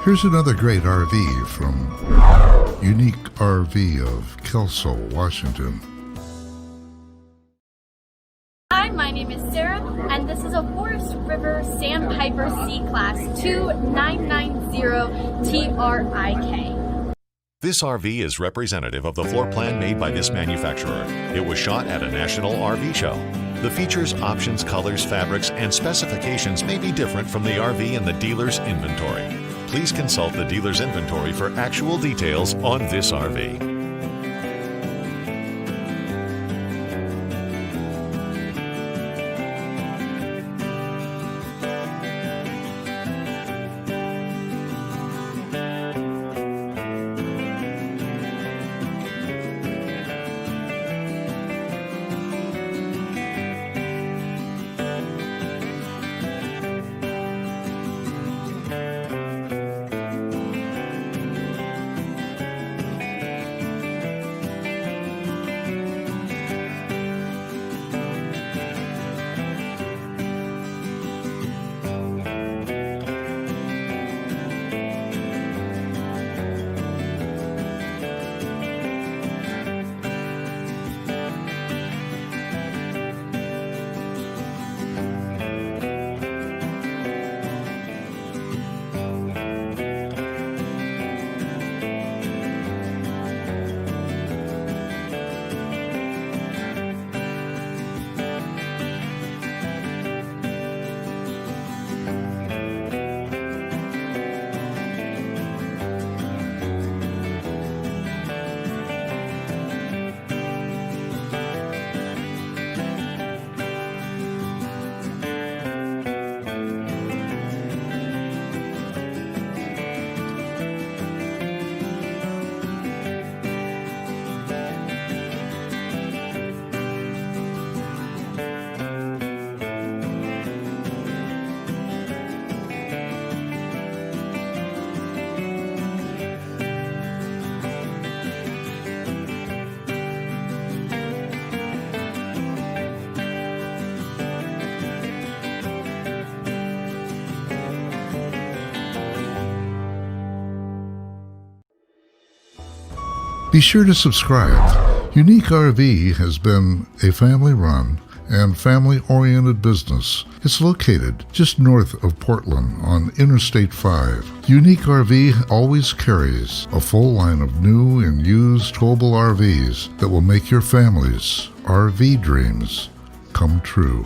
Here's another great RV from Uneek RV of Kelso, Washington. Hi, my name is Sarah, and this is a Forest River Sandpiper C-Class 2990TRIK. This RV is representative of the floor plan made by this manufacturer. It was shot at a national RV show. The features, options, colors, fabrics, and specifications may be different from the RV in the dealer's inventory. Please consult the dealer's inventory for actual details on this RV. Be sure to subscribe. Uneek RV has been a family-run and family-oriented business. It's located just north of Portland on Interstate 5. Uneek RV always carries a full line of new and used towable RVs that will make your family's RV dreams come true.